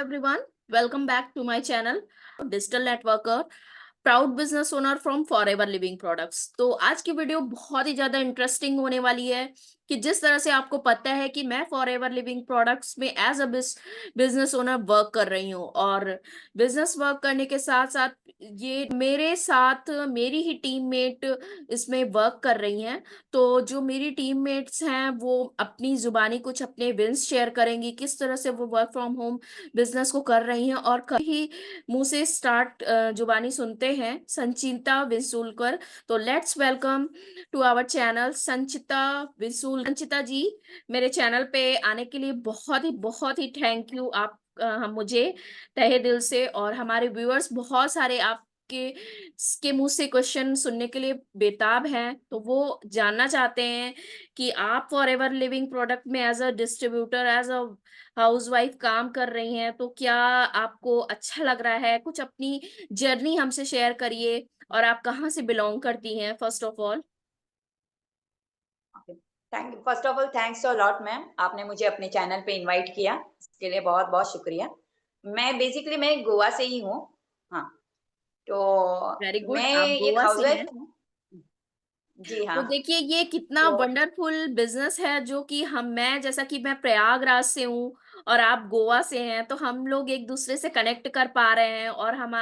everyone. Welcome back to my channel, Digital Networker, proud business owner from forever living products. तो आज की video बहुत ही ज्यादा interesting होने वाली है कि जिस तरह से आपको पता है कि मैं फॉरएवर लिविंग प्रोडक्ट्स में as a business owner work कर रही हूँ, और बिजनेस वर्क करने के साथ साथ ये मेरे साथ मेरी ही टीममेट इसमें वर्क कर रही हैं। तो जो मेरी टीममेट्स हैं वो अपनी जुबानी कुछ अपने विंस शेयर करेंगी, किस तरह से वो वर्क फ्रॉम होम बिजनेस को कर रही हैं। और कहीं मुंह से स्टार्ट जुबानी सुनते हैं संचिता विंसुलकर। तो let's welcome to our channel Sanchita Vinsul. Sanchita ji, मेरे चैनल पे आने के लिए बहुत ही थैंक यू। आप हम मुझे तहे दिल से, और हमारे व्यूअर्स बहुत सारे आपके के मुंह से क्वेश्चन सुनने के लिए बेताब हैं। तो वो जानना चाहते हैं कि आप फॉर एवर लिविंग प्रोडक्ट में as a distributor, as a housewife काम कर रही हैं, तो क्या आपको अच्छा लग रहा है? कुछ अपनी जर्नी हमसे शेयर करिए, और आप कहाँ से बिलोंग करती हैं first of all. Thank you. First of all thanks a lot ma'am, आपने मुझे अपने चैनल पे इनवाइट किया, इसके लिए बहुत बहुत शुक्रिया। मैं गोवा से ही हूँ। हाँ, तो वेरी गुड, मैं आप एक गोवा से हैं। हाउसवाइफ हूँ। जी हाँ। तो देखिए, ये कितना तो वंडरफुल बिजनेस है जो कि मैं जैसा कि मैं प्रयागराज से हूँ और आप गोवा से हैं, तो हम लोग एक दूसरे से कनेक्ट कर पा रहे हैं। और हम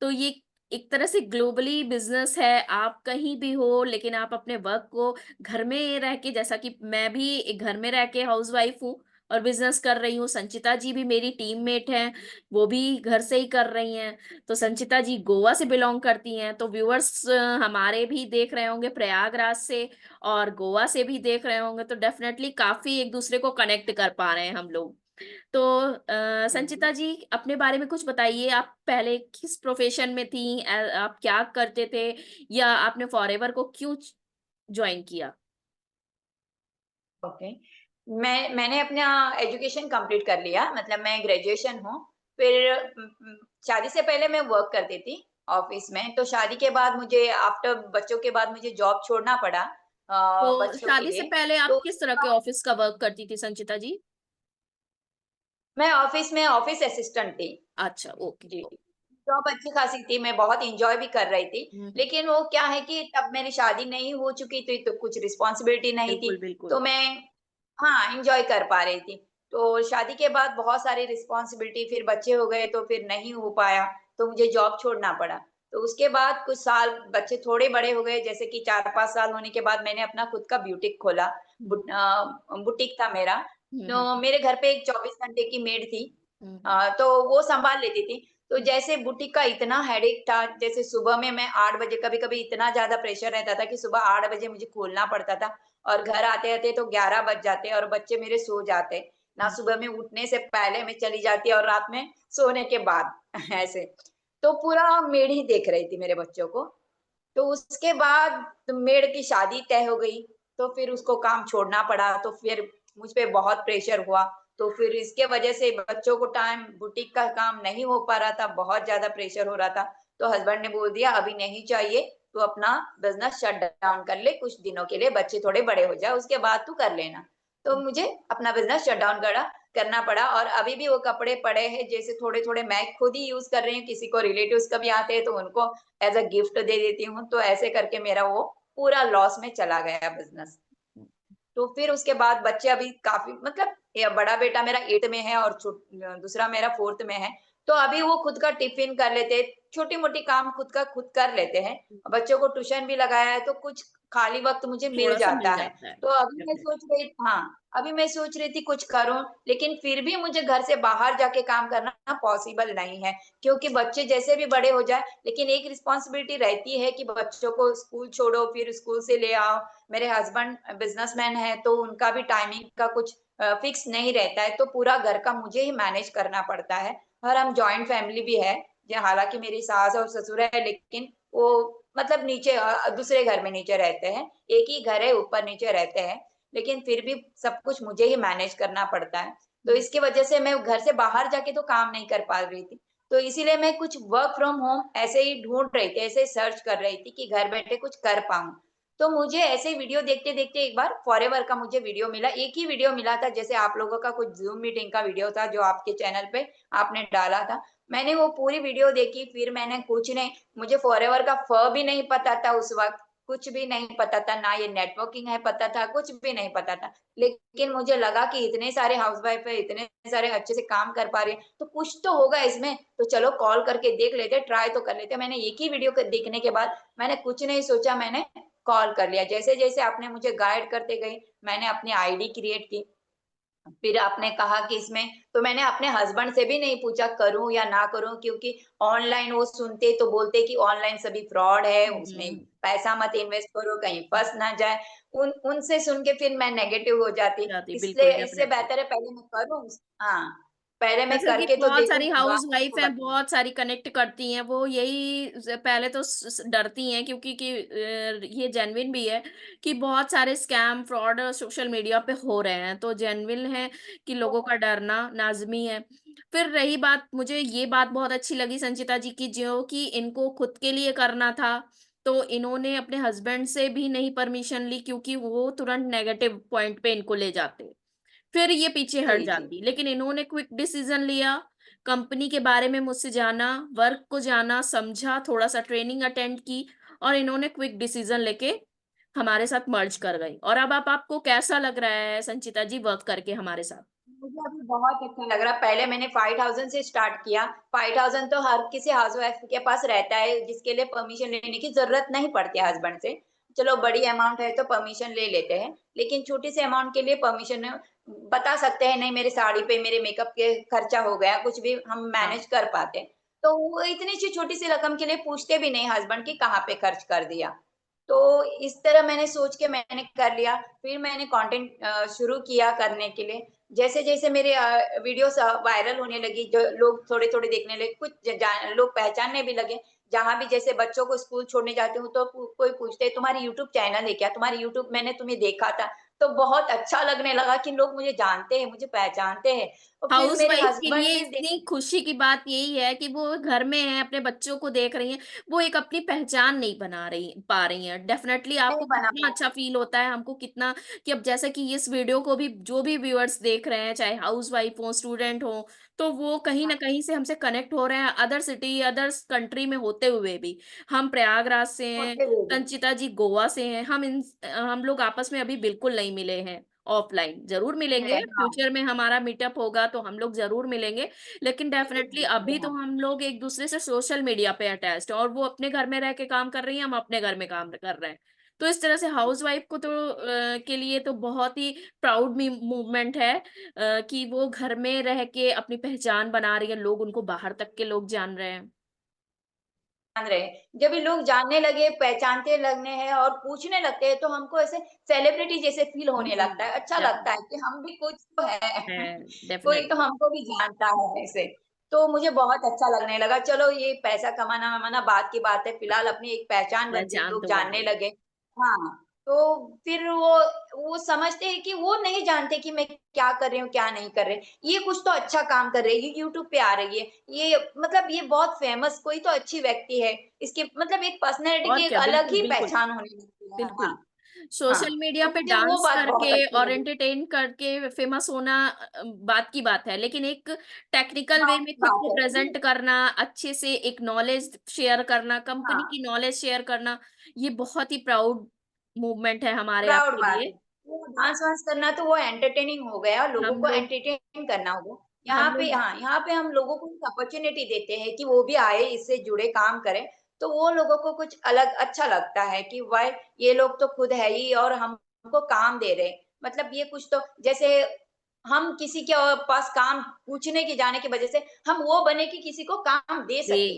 तो ये एक तरह से ग्लोबली बिजनेस है। आप कहीं भी हो, लेकिन आप अपने वर्क को घर में रह के, जैसा कि मैं भी एक घर में रह के हाउसवाइफ हूँ और बिजनेस कर रही हूँ, संचिता जी भी मेरी टीममेट हैं, वो भी घर से ही कर रही हैं। तो संचिता जी गोवा से बिलोंग करती हैं, तो व्यूअर्स हमारे भी देख रहे होंगे प्रयागराज से, और गोवा से भी देख रहे होंगे, तो डेफिनेटली काफी एक दूसरे को कनेक्ट कर पा रहे हैं हम लोग। तो संचिता जी, अपने बारे में कुछ बताइए। आप पहले किस प्रोफेशन में थी? आप क्या करते थे, या आपने फॉरएवर को क्यों ज्वाइन किया? ओके, मैंने अपना एजुकेशन कंप्लीट कर लिया, मतलब मैं ग्रेजुएशन हूँ। फिर शादी से पहले मैं वर्क करती थी ऑफिस में, तो शादी के बाद मुझे आफ्टर बच्चों के बाद मुझे जॉब छोड़ना पड़ा तो बच्चों के शादी से लिए। पहले तो आप किस तरह के ऑफिस का वर्क करती थी संचिता जी? मैं ऑफिस में ऑफिस असिस्टेंट थी। अच्छा, ओके। जी, जॉब अच्छी खासी थी, मैं बहुत एन्जॉय भी कर रही थी। हम्म। लेकिन वो क्या है कि तब मेरी शादी नहीं हो चुकी थी, तो कुछ रिस्पॉन्सिबिलिटी नहीं थी, बिल्कुल बिल्कुल। तो मैं हाँ, एन्जॉय कर पा रही थी। तो शादी के बाद बहुत सारी रिस्पॉन्सिबिलिटी, फिर बच्चे हो गए, तो फिर नहीं हो पाया, तो मुझे जॉब छोड़ना पड़ा। तो उसके बाद कुछ साल बच्चे थोड़े बड़े हो गए, जैसे कि 4-5 साल होने के बाद मैंने अपना खुद का ब्यूटीक खोला। हम्म। बुटीक था मेरा। हम्म। तो मेरे घर पे एक 24 घंटे की मेड थी। हम्म। तो वो सँभाल लेती थी। तो जैसे बुटीक का इतना हेडेक था, जैसे सुबह में मैं 8 बजे, कभी-कभी इतना ज़्यादा प्रेशर रहता था कि सुबह 8 बजे मुझे खोलना पड़ता था, और घर आते-आते तो 11 बज जाते और बच्चे मेरे सो जाते। ना सुबह में उठने से पहले मैं चली जाती और रात में सोने के बाद ऐसे। तो पूरा मेड ही देख रही थी मेरे बच्चों को। तो उसके बाद मेड की शादी तय हो गई, तो फिर उसको काम छोड़ना पड़ा, तो फिर मुझ पे बहुत प्रेशर हुआ। तो फिर इसके वजह से बच्चों को टाइम बुटीक का काम नहीं हो पा रहा था, बहुत ज़्यादा प्रेशर हो रहा था। तो हस्बैंड ने बोल दिया, "अभी नहीं चाहिए, तू अपना बिज़नेस शट डाउन कर ले कुछ दिनों के लिए, बच्चे थोड़े बड़े हो जाए, उसके बाद तू कर लेना।" तो मुझे अपना बिज़नेस शट डाउन करना पड़ा, और अभी भी वो कपड़े पड़े हैं, जैसे थोड़े-थोड़े मैं खुद ही यूज़ कर रही हूँ, किसी को रिलेटिव्स कभी आते हैं तो उनको एज़ अ गिफ्ट दे देती हूँ, तो ऐसे करके मेरा वो पूरा लॉस में चला गया बिज़नेस। तो फिर उसके बाद बच्चे अभी काफ़ी, मतलब ये बड़ा बेटा मेरा 8th में है और दूसरा मेरा 4th में है। तो अभी वो खुद का टिफ़िन कर लेते हैं, छोटी-मोटी काम खुद का खुद कर लेते हैं। बच्चों को ट्यूशन भी लगाया है, तो कुछ खाली वक़्त मुझे मिल थोड़ा सा जाता मिल है। जाता है। तो अभी मैं सोच रही थी कुछ करूँ, लेकिन फिर भी मुझे घर से बाहर जाके काम करना पॉसिबल नहीं है, क्योंकि बच्चे जैसे भी बड़े हो जाएँ, लेकिन एक रिस्पॉन्सिबिलिटी रहती है कि बच्चों को स्कूल छोड़ो, फिर स्कूल से ले आओ। मेरे हस्बैंड बिज़नेसमैन हैं, तो उनका भी टाइमिंग का कुछ फिक्स नहीं रहता है, तो पूरा घर का मुझे ही मैनेज करना पड़ता है। और हम जॉइंट फैमिली भी है, हालाँकि मेरी सास और ससुर है, लेकिन वो मतलब नीचे दूसरे घर में नीचे रहते हैं। एक ही घर है, ऊपर-नीचे रहते हैं, लेकिन फिर भी सब कुछ मुझे ही मैनेज करना पड़ता है। तो इसकी वजह से मैं घर से बाहर जाके तो काम नहीं कर पा रही थी। तो इसीलिए मैं कुछ वर्क फ्रॉम होम ऐसे ही ढूँढ रही थी, ऐसे ही सर्च कर रही थी कि घर बैठे कुछ कर पाऊँ। तो मुझे ऐसे वीडियो देखते-देखते एक बार फॉरएवर का मुझे वीडियो मिला, एक ही वीडियो मिला था जैसे आप लोगों का कुछ ज़ूम मीटिंग का वीडियो था जो आपके चैनल पे आपने डाला था। मैंने वो पूरी वीडियो देखी, फिर मैंने कुछ नहीं, मुझे फॉरएवर का भी नहीं पता था उस वक़्त, कुछ भी नहीं पता था, ना ये नेटवर्किंग है पता था, कुछ भी नहीं पता था। लेकिन मुझे लगा कि इतने सारे हाउसवाइफ है, इतने सारे अच्छे से काम कर पा रही हैं, तो कुछ तो होगा इसमें, तो चलो कॉल करके देख लेते हैं, ट्राई तो कर लेते हैं। मैंने एक ही वीडियो क देखने के बाद मैंने कुछ नहीं सोचा, मैंने कॉल कर लिया। जैसे-जैसे आपने मुझे गाइड करते गए, मैंने अपनी आईडी क्रिएट की। फिर आपने कहा कि इसमें तो मैंने अपने हस्बैंड से भी नहीं पूछा करूँ या ना करूँ क्योंकि ऑनलाइन वो सुनते तो बोलते कि ऑनलाइन सभी फ्रॉड है, हुँ, उसमें हुँ, पैसा मत इन्वेस्ट करो, कहीं फँस ना जाए। उनसे सुन के फिर मैं नेगेटिव हो जाती। जाती इसलिए बिल्कुल इससे डेफ़िनेटली। बेहतर है पहले मैं करूँ। हाँ, पहले मैं जैसे कि करके तो बहुत देखूँ, सारी बाद में हाउसवाइफ आपको हैं, बताऊँ। बहुत सारी कनेक्ट करती हैं, वो यही पहले तो डरती हैं क्योंकि ये जेन्युइन भी है कि बहुत सारे स्कैम फ्रॉड सोशल मीडिया पे हो रहे हैं, तो जेन्युइन है कि लोगों का डरना लाजमी है। फिर रही बात, मुझे ये बात बहुत अच्छी लगी संचिता जी की, जो कि इनको खुद के लिए करना था, तो इन्होंने अपने हस्बैंड से भी नहीं परमिशन ली क्योंकि वो तुरंत नेगेटिव पॉइंट पे इनको ले जाते। फिर ये पीछे हट जी, जी। जाती, लेकिन इन्होंने क्विक डिसीजन लिया, कंपनी के बारे में मुझसे जाना, वर्क को जाना, समझा, थोड़ा-सा ट्रेनिंग अटेंड की और इन्होंने क्विक डिसीजन लेके हमारे साथ मर्ज कर गई। और अब आप आपको कैसा लग रहा है संचिता जी वर्क करके हमारे साथ? मुझे अभी बहुत अच्छा लग रहा है। पहले मैंने 5000 से स्टार्ट किया। 5000 तो हर किसी हाउसवाइफ के पास रहता है, जिसके लिए परमिशन लेने की ज़रूरत नहीं पड़ती है हस्बैंड से। चलो बड़ी अमाउंट है तो परमिशन ले लेते हैं, लेकिन छोटी सी अमाउंट के लिए परमिशन बता सकते हैं, नहीं मेरे साड़ी पे, मेरे मेकअप के खर्चा हो गया, कुछ भी हम हाँ, मैनेज कर पाते हैं। तो वो इतनी सी छोटी सी रकम के लिए पूछते भी नहीं हस्बैंड कि कहाँ पे खर्च कर दिया। तो इस तरह मैंने सोच के मैंने कर लिया। फिर मैंने कंटेंट शुरू किया करने के लिए। जैसे-जैसे मेरे वीडियोज़ वायरल होने लगी, जो लोग थोड़े-थोड़े देखने लगे, कुछ ज जा लोग पहचानने भी लगे। जहाँ भी जैसे बच्चों को स्कूल छोड़ने जाती हूँ, तो कोई पूछते हैं, "तुम्हारी यूट्यूब चैनल है क्या? तुम्हारी यूट्यूब मैंने तुम्हें देखा था।" तो बहुत अच्छा लगने लगा कि लोग मुझे जानते हैं, मुझे पहचानते हैं। और फिर मेरे हाउसवाइफ के हस्बैंड लिए भी देख। इतनी खुशी की बात यही है कि वो घर में हैं, अपने बच्चों को देख रही हैं, वो एक अपनी पहचान नहीं बना रही पा रही हैं। डेफिनिटली नहीं आपको बना कितना अच्छा पाते। फ़ील होता है, हमको कितना कि अब जैसे कि इस वीडियो को भी जो भी व्यूअर्स देख रहे हैं, चाहे हाउसवाइफ हो, स्टूडेंट हो, तो वो कहीं न हाँ, कहीं से हमसे कनेक्ट हो रहे हैं, अदर सिटी, अदर्स कंट्री में होते हुए भी। हम प्रयागराज से हैं, होते हुए भी। संचिता जी गोवा से हैं, हम लोग आपस में अभी बिल्कुल नहीं मिले हैं। ऑफलाइन ज़रूर मिले, मिलेंगे, हाँ, फ्यूचर में हमारा मीटअप होगा तो हम लोग ज़रूर मिलेंगे, लेकिन ज़रूर डेफ़िनेटली मिलेंगे, अभी तो हाँ। हम लोग एक-दूसरे से सोशल मीडिया पे अटैच्ड हैं और वो अपने घर में रह के काम कर रही हैं, हम अपने घर में काम कर रहे हैं। तो इस तरह से हाउसवाइफ को तो के लिए तो बहुत ही प्राउड मूवमेंट है कि वो घर में रह के अपनी पहचान बना रही है, लोग उनको बाहर तक के लोग जान रहे हैं। जान रहे हैं। जब ये लोग जानने लगे, पहचानते लगने हैं और पूछने लगते हैं, तो हमको ऐसे सेलिब्रिटी जैसे फ़ील होने हुँ, लगता है। अच्छा लगता डेफ़िनेटली है कि हम भी कुछ तो हैं, है, कोई तो डेफ़िनेटली हमको भी जानता है ऐसे। तो मुझे बहुत अच्छा लगने लगा, चलो ये पैसा कमाना-वमाना बात की बात है, फिलहाल अपनी एक पहचान बन गई, पहचान लोग तो बन जानने गई। लगे। हाँ, तो फिर वो समझते हैं कि वो नहीं जानते कि मैं क्या कर रही हूँ, क्या नहीं कर रहे। ये कुछ तो अच्छा काम कर रही है, ये यूट्यूब पे आ रही है, ये मतलब ये बहुत फ़ेमस कोई तो अच्छी व्यक्ति है। इसकी मतलब एक पर्सनैलिटी और की एक क्या, अलग बिल्कुल, ही बिल्कुल। पहचान होने लगती है। हाँ, बिल्कुल। हाँ, सोशल मीडिया तो पे मुझे वो डांस बात बहुत करके अच्छी और लगी। एंटरटेन करके फेमस होना बात की बात है, लेकिन एक टेक्निकल वे बात में की खुद बात को है। प्रेज़ेंट करना, अच्छे से एक नॉलेज शेयर करना, कंपनी हाँ। की नॉलेज शेयर करना, ये बहुत ही प्राउड मूवमेंट है हमारे प्राउड आपके बात है। लिए। वो डांस-वांस करना तो वो एंटरटेनिंग हो गया, लोगों हम को लोग एंटरटेन करना हो गया। हम यहाँ पे लोग हाँ, यहाँ पे हम लोगों को एक अपॉर्च्युनिटी देते हैं कि वो भी आए, इससे जुड़े काम करें, तो वो लोगों को कुछ अलग अच्छा लगता है कि वाह! ये लोग तो खुद है ही और हमको काम दे रहे हैं। मतलब ये कुछ तो जैसे हम किसी के पास काम पूछने की जाने की वजह से हम वो बने कि किसी को काम दे जी, सकें।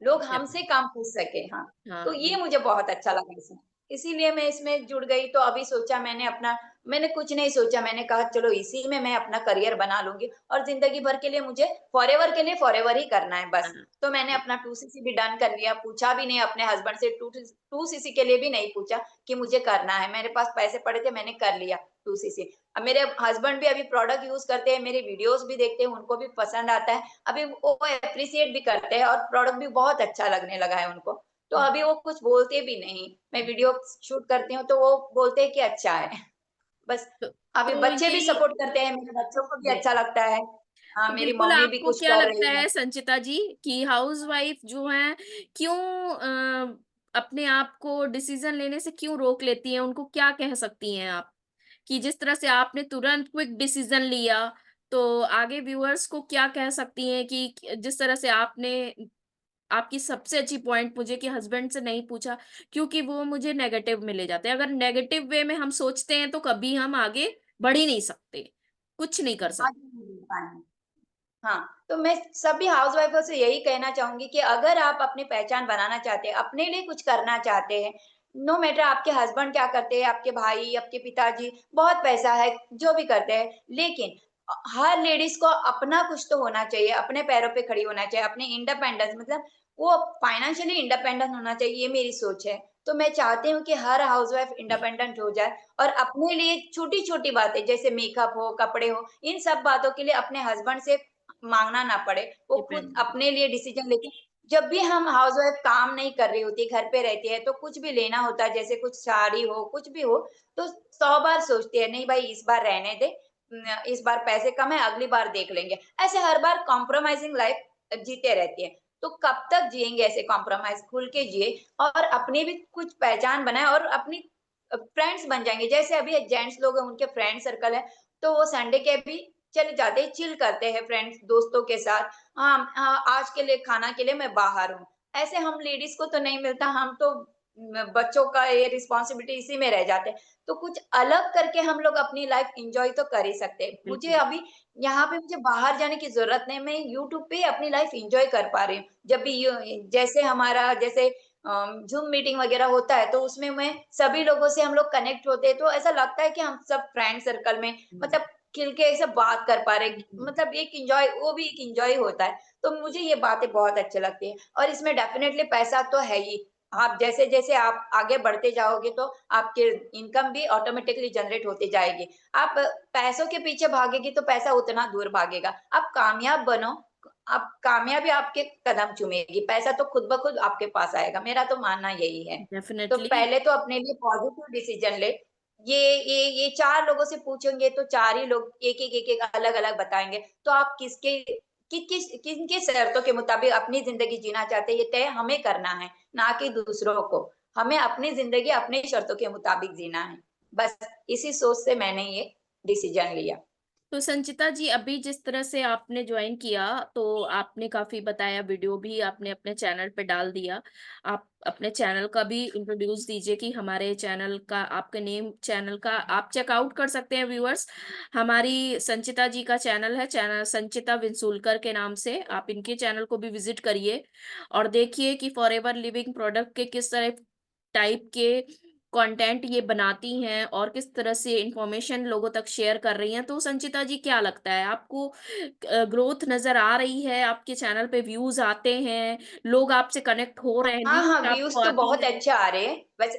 लोग हमसे डेफ़िनेटली काम पूछ सकें, हाँ। तो हाँ, ये बिल्कुल। मुझे बहुत अच्छा लगा इसमें। इसीलिए मैं इसमें जुड़ गई, तो अभी सोचा मैंने कुछ नहीं सोचा, मैंने कहा चलो इसी में मैं अपना करियर बना लूँगी और ज़िंदगी भर के लिए मुझे फॉरएवर के लिए फॉरएवर ही करना है बस। हाँ, तो मैंने अपना 2सीसी भी डन कर लिया, पूछा भी नहीं अपने हस्बैंड से, 2सीसी के लिए भी नहीं पूछा कि मुझे करना है। मेरे पास पैसे पड़े थे, मैंने कर लिया 2सीसी। अब मेरे हस्बैंड भी अभी प्रोडक्ट यूज़ करते हैं, मेरे वीडियोज़ भी देखते हैं, उनको भी पसंद आता है। अभी वो एप्रिशिएट भी करते हैं और प्रोडक्ट भी बहुत अच्छा लगने लगा है उनको। तो अभी वो कुछ बोलते भी नहीं। मैं वीडियो शूट करती हूँ तो वो बोलते हैं कि अच्छा है। बस तो अभी तो बच्चे भी ये सपोर्ट करते हैं, मेरे बच्चों को भी ग्रेट। अच्छा लगता है। हाँ, तो मेरी बिल्कुल मम्मी भी आपको कुछ क्या कर लगता रही है। है संचिता जी कि हाउसवाइफ जो है क्यों अपने आप को डिसीजन लेने से क्यों रोक लेती हैं? उनको क्या कह सकती हैं आप कि जिस तरह से आपने तुरंत क्विक डिसीजन लिया, तो आगे व्यूअर्स को क्या कह सकती हैं कि जिस तरह से आपने आपकी सबसे अच्छी पॉइंट मुझे कि हस्बैंड से नहीं पूछा क्योंकि वो मुझे नेगेटिव में ले जाते हैं। अगर नेगेटिव वे में हम सोचते हैं तो कभी हम आगे बढ़ ही नहीं सकते, कुछ नहीं कर सकते। आज नहीं मिल पाएँगे। हाँ, तो मैं सभी हाउसवाइफ़ों से यही कहना चाहूँगी कि अगर आप अपनी पहचान बनाना चाहते हैं, अपने लिए कुछ करना चाहते हैं, नो मैटर आपके हस्बैंड क्या करते हैं, आपके भाई, आपके पिताजी, बहुत पैसा है, जो भी करते हैं, लेकिन हर लेडीज़ को अपना कुछ तो होना चाहिए, अपने पैरों पे खड़ी होना चाहिए, अपनी इंडिपेंडेंस मतलब वो फाइनेंशियली इंडिपेंडेंट होना चाहिए, ये मेरी सोच है। तो मैं चाहती हूँ कि हर हाउसवाइफ़ इंडिपेंडेंट हो जाए और अपने लिए छोटी-छोटी बातें जैसे मेकअप हो, कपड़े हो, इन सब बातों के लिए अपने हस्बैंड से माँगना ना पड़े, वो खुद डिपेंड। अपने लिए डिसीज़न लेके जब भी हम हाउसवाइफ़ काम नहीं कर रही होती, घर पे रहती है, तो कुछ भी लेना होता है, जैसे कुछ साड़ी हो, कुछ भी हो, तो 100 बार सोचती है, नहीं भाई इस बार रहने दे, इस बार पैसे कम है, अगली बार देख लेंगे। ऐसे हर बार कॉम्प्रोमाइज़िंग लाइफ़ जीते रहती है। तो कब तक जिएँगे ऐसे कॉम्प्रोमाइज़? खुल के जिए और अपनी भी कुछ पहचान बनाएँ और अपनी फ्रेंड्स बन जाएँगे। जैसे अभी जेंट्स लोग हैं, उनके फ्रेंड सर्कल है, तो वो संडे के भी चले जाते हैं, चिल करते हैं फ्रेंड्स, दोस्तों के साथ। आज के लिए खाना के लिए मैं बाहर हूँ। ऐसे हम लेडीज़ को तो नहीं मिलता, हम तो बच्चों का ये रिस्पॉन्सिबिलिटी इसी में रह जाते हैं। तो कुछ अलग करके हम लोग अपनी लाइफ़ एन्जॉय तो कर ही सकते हैं। मुझे बिल्कुल। अभी यहाँ पे मुझे बाहर जाने की ज़रूरत नहीं, मैं यूट्यूब पे अपनी लाइफ़ एन्जॉय कर पा रही हूँ। जब भी जैसे हमारा जैसे ज़ूम मीटिंग वगैरह होता है, तो उसमें मैं सभी लोगों से हम लोग कनेक्ट होते हैं, तो ऐसा लगता है कि हम सब फ्रेंड सर्कल में हुँ, मतलब खिल के ऐसे बात कर पा रहे हैं, हुँ, मतलब एक एन्जॉय वो भी एक एन्जॉय होता है। तो मुझे ये बातें बहुत अच्छी लगती हैं और इसमें डेफ़िनेटली पैसा तो है ही। आप जैसे-जैसे आप आगे बढ़ते जाओगे तो आपके इनकम भी ऑटोमैटिकली जनरेट होती जाएगी। आप पैसों के पीछे भागेंगे तो पैसा उतना दूर भागेगा। आप कामयाब बनो, आप कामयाबी आपके कदम चूमेगी, पैसा तो खुद ब खुद आपके पास आएगा, मेरा तो मानना यही है। तो डेफिनिटली। पहले तो अपने लिए पॉज़िटिव डिसीज़न लें। ये 4 लोगों से पूछेंगे तो 4 ही लोग एक-एक अलग-अलग बताएँगे। तो आप किनकी शर्तों के मुताबिक अपनी ज़िंदगी जीना चाहते हैं, ये तय हमें करना है, ना कि दूसरों को। हमें अपनी ज़िंदगी अपनी शर्तों के मुताबिक जीना है। बस इसी सोच से मैंने ये डिसीज़न लिया। तो संचिता जी अभी जिस तरह से आपने ज्वाइन किया तो आपने काफ़ी बताया, वीडियो भी आपने अपने चैनल पे डाल दिया। आप अपने चैनल का भी इंट्रोड्यूस दीजिए कि हमारे चैनल का आपके नेम चैनल का आप चेकआउट कर सकते हैं व्यूअर्स। हमारी संचिता जी का चैनल है, चैनल संचिता विंसुलकर के नाम से। आप इनके चैनल को भी विज़िट करिए और देखिए कि फॉरएवर लिविंग प्रोडक्ट के किस तरह टाइप के कंटेंट ये बनाती हैं और किस तरह से इंफॉर्मेशन लोगों तक शेयर कर रही हैं। तो संचिता जी क्या लगता है आपको ग्रोथ नज़र आ रही है? आपके चैनल पे व्यूज़ आते हैं, लोग आपसे कनेक्ट हो रहे हैं, हाँ, हाँ, लीड्स आपको व्यूज़ तो आती बहुत हैं? अच्छे आ रहे हैं। वैसे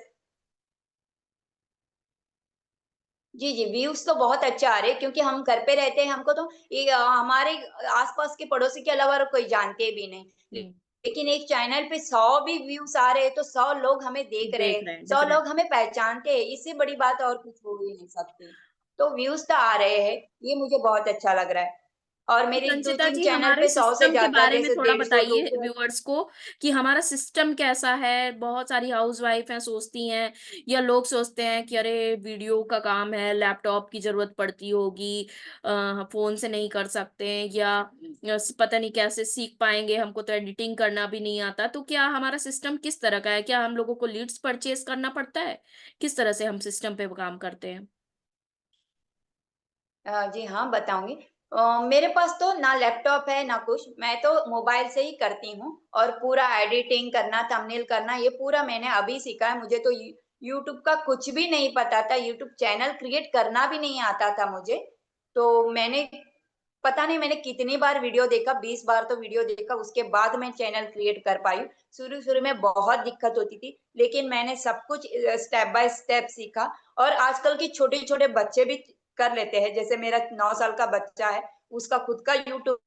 जी, जी, व्यूज़ तो बहुत अच्छे आ रहे हैं क्योंकि हम घर पे रहते हैं, हमको तो ये हमारे आस-पास के पड़ोसी के अलावा और कोई जानते भी नहीं। हुँ, लेकिन एक चैनल पे 100 भी व्यूज़ आ रहे हैं, तो 100 लोग हमें देख रहे देख हैं, रहे हैं 100 डेफिनेट। लोग हमें पहचानते हैं, इससे बड़ी बात और कुछ हो ही नहीं सकती। तो व्यूज़ तो आ रहे हैं, ये मुझे बहुत अच्छा लग रहा है और तो मेरे संचिता 2-3 जी चैनल हमारे पे 100 से सिस्टम के ज़्यादा बारे में जैसे थोड़ा 150, बताइए 200 व्यूअर्स को कि हमारा सिस्टम कैसा है? बहुत सारी हाउसवाइफ हैं सोचती हैं या लोग सोचते हैं कि अरे वीडियो का काम है, लैपटॉप की ज़रूरत पड़ती होगी, फ़ोन से नहीं कर सकते हैं या पता नहीं कैसे सीख पाएँगे, हमको तो एडिटिंग करना भी नहीं आता। तो क्या हमारा सिस्टम किस तरह का है? क्या हम लोगों को लीड्स परचेज़ करना पड़ता है? किस तरह से हम सिस्टम पे काम करते हैं? जी हाँ, बताऊँगी। मेरे पास तो ना लैपटॉप है, ना कुछ, मैं तो मोबाइल से ही करती हूँ और पूरा एडिटिंग करना, थंबनेल करना, ये पूरा मैंने अभी सीखा है। मुझे तो यूट्यूब का कुछ भी नहीं पता था, यूट्यूब चैनल क्रिएट करना भी नहीं आता था मुझे। तो मैंने पता नहीं मैंने कितनी बार वीडियो देखा, 20 बार तो वीडियो देखा, उसके बाद मैं चैनल क्रिएट कर पाई। शुरू-शुरू में बहुत दिक्कत होती थी, लेकिन मैंने सब कुछ स्टेप बाय स्टेप सीखा और आजकल के छोटे-छोटे बच्चे भी कर लेते हैं, जैसे मेरा 9 साल का बच्चा है, उसका खुद का यूट्यूब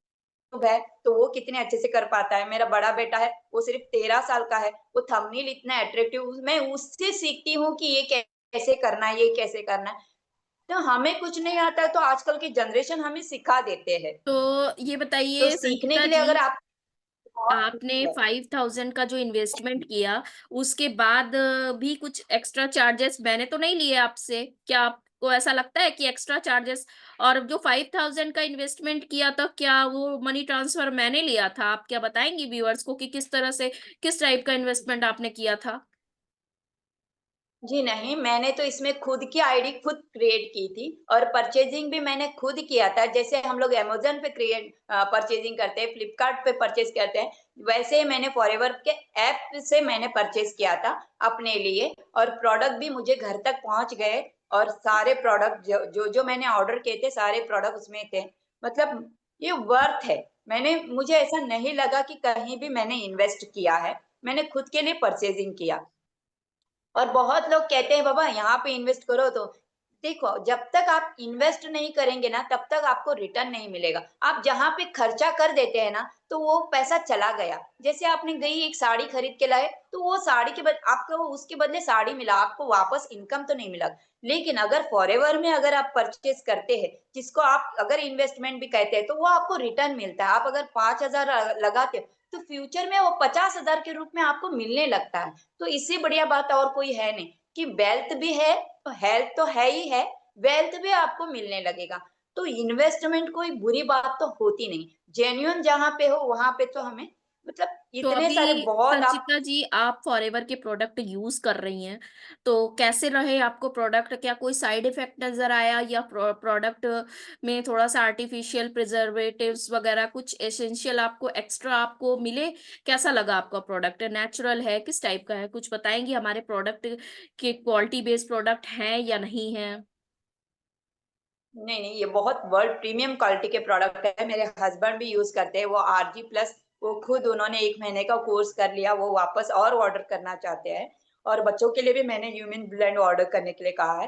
है, तो वो कितने अच्छे से कर पाता है। मेरा बड़ा बेटा है, वो सिर्फ़ 13 साल का है, वो थंबनेल इतना अट्रैक्टिव मैं उससे सीखती हूँ कि ये कैसे करना है, ये कैसे करना है। तो हमें कुछ नहीं आता है, तो आजकल की जनरेशन हमें सिखा देते हैं। तो ये तो बताइए सीखने संचिता के लिए जी, अगर आप बहुत आपने मुश्किल है। 5000 का जो इन्वेस्टमेंट किया, उसके बाद भी कुछ एक्स्ट्रा चार्जेस मैंने तो नहीं लिए आपसे। क्या आपको ऐसा लगता है कि एक्स्ट्रा चार्जेस, और जो 5000 का इन्वेस्टमेंट किया था, क्या वो मनी ट्रांसफर मैंने लिया था? आप क्या बताएँगी व्यूअर्स को कि किस तरह से, किस टाइप का इन्वेस्टमेंट आपने किया था? जी नहीं, मैंने तो इसमें खुद की आईडी खुद क्रिएट की थी और परचेज़िंग भी मैंने खुद किया था। जैसे हम लोग अमेज़न पे परचेज़िंग करते हैं, फ्लिपकार्ट पे परचेज़ करते हैं, वैसे ही मैंने फॉरएवर के ऐप से मैंने परचेज़ किया था अपने लिए और प्रोडक्ट भी मुझे घर तक पहुँच गए और सारे प्रोडक्ट जो मैंने ऑर्डर किए थे, सारे प्रोडक्ट उसमें थे। मतलब ये वर्थ है। मुझे ऐसा नहीं लगा कि कहीं भी मैंने इन्वेस्ट किया है। मैंने खुद के लिए परचेज़िंग किया। और बहुत लोग कहते हैं बाबा यहाँ पे इन्वेस्ट करो तो देखो जब तक आप इन्वेस्ट नहीं करेंगे ना तब तक आपको रिटर्न नहीं मिलेगा। आप जहाँ पे खर्चा कर देते हैं ना तो वो पैसा चला गया। जैसे आपने गई एक साड़ी खरीद के लाए तो वो साड़ी के बद आपको उसके बदले साड़ी मिला, आपको वापस इनकम तो नहीं मिला। लेकिन अगर फॉरएवर में अगर आप परचेज़ करते हैं, जिसको आप अगर इन्वेस्टमेंट भी कहते हैं, तो वो आपको रिटर्न मिलता है। आप अगर 5,000 लगाते हो, तो फ्यूचर में वो 50,000 के रूप में आपको मिलने लगता है। तो इससे बढ़िया बात और कोई है नहीं कि वेल्थ भी है, तो हेल्थ तो है ही है, वेल्थ भी आपको मिलने लगेगा। तो इन्वेस्टमेंट कोई बुरी बात तो होती नहीं। जेन्युइन जहाँ पे हो, वहाँ पे तो हमें मतलब तो इतने सारे अभी बहुत आप संचिता जी, आप फॉरएवर के प्रोडक्ट यूज़ कर रही हैं, तो कैसे रहे आपको प्रोडक्ट? क्या कोई साइड इफ़ेक्ट नज़र आया, या प्रोडक्ट में थोड़ा-सा आर्टिफ़िशियल प्रिज़र्वेटिव्स वग़ैरह कुछ एसेंशियल आपको एक्स्ट्रा आपको मिले? कैसा लगा आपका प्रोडक्ट? नेचुरल है, किस टाइप का है? कुछ बताएँगी हमारे प्रोडक्ट के क्वालिटी बेस्ड प्रोडक्ट हैं या नहीं हैं? नहीं, नहीं, ये बहुत वर्ल्ड प्रीमियम क्वालिटी के प्रोडक्ट है। मेरे हस्बैंड भी यूज़ करते हैं, वो आरजी प्लस वो खुद उन्होंने 1 महीने का कोर्स कर लिया, वो वापस और ऑर्डर करना चाहते हैं और बच्चों के लिए भी मैंने ह्यूमन ब्लेंड ऑर्डर करने के लिए कहा है।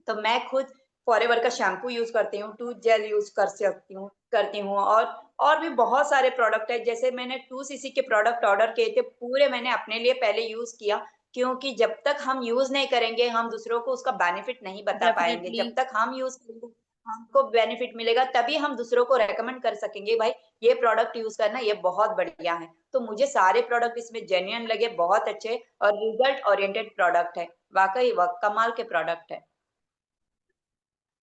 तो मैं खुद फॉरएवर का शैम्पू यूज़ करती हूँ, टूथ जेल यूज़ कर सकती हूँ करती हूँ और भी बहुत सारे प्रोडक्ट हैं, जैसे मैंने 2 सीसी के प्रोडक्ट ऑर्डर किए थे, पूरे मैंने अपने लिए पहले यूज़ किया, क्योंकि जब तक हम यूज़ नहीं करेंगे, हम दूसरों को उसका बेनिफिट नहीं बता पाएँगे। डेफ़िनेटली। जब तक हम यूज़ करेंगे, हमको बेनिफिट मिलेगा, तभी हम दूसरों को रेकमेंड कर सकेंगे, भाई ये प्रोडक्ट यूज़ करना, ये बहुत बढ़िया है। तो मुझे सारे प्रोडक्ट इसमें जेन्युइन लगे, बहुत अच्छे और रिज़ल्ट ओरिएंटेड प्रोडक्ट है। वाक़ई व कमाल के प्रोडक्ट है।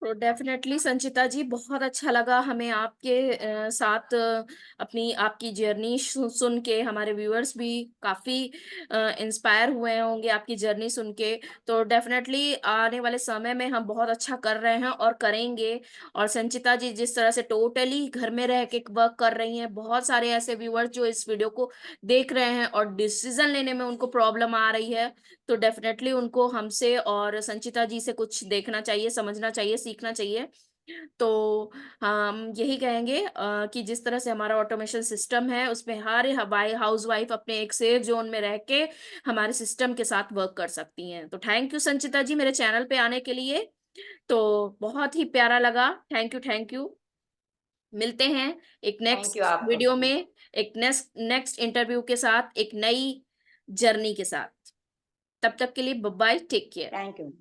तो डेफ़िनेटली संचिता जी, बहुत अच्छा लगा हमें आपके साथ अपनी आपकी जर्नी सुन के। हमारे व्यूअर्स भी काफ़ी इंस्पायर हुए होंगे आपकी जर्नी सुन के। तो डेफ़िनेटली आने वाले समय में हम बहुत अच्छा कर रहे हैं और करेंगे। और संचिता जी जिस तरह से टोटली घर में रह के वर्क कर रही हैं, बहुत सारे ऐसे व्यूअर्स जो इस वीडियो को देख रहे हैं और डिसीज़न लेने में उनको प्रॉब्लम आ रही है, तो डेफ़िनेटली उनको हमसे और संचिता जी से कुछ देखना चाहिए, समझना चाहिए, सीखना चाहिए। तो हम यही कहेंगे कि जिस तरह से हमारा ऑटोमेशन सिस्टम है, उसमें हर हवाई हाउसवाइफ़ अपने एक सेफ ज़ोन में रह के हमारे सिस्टम के साथ वर्क कर सकती हैं। तो थैंक यू संचिता जी मेरे चैनल पे आने के लिए। तो बहुत ही प्यारा लगा। Thank you, thank you. मिलते हैं एक थैंक यू नेक्स्ट आपको वीडियो भी। में, एक नेक्स्ट नेक्स्ट इंटरव्यू के साथ, एक नई जर्नी के साथ। तब तक के लिए bye bye, take care. Thank you.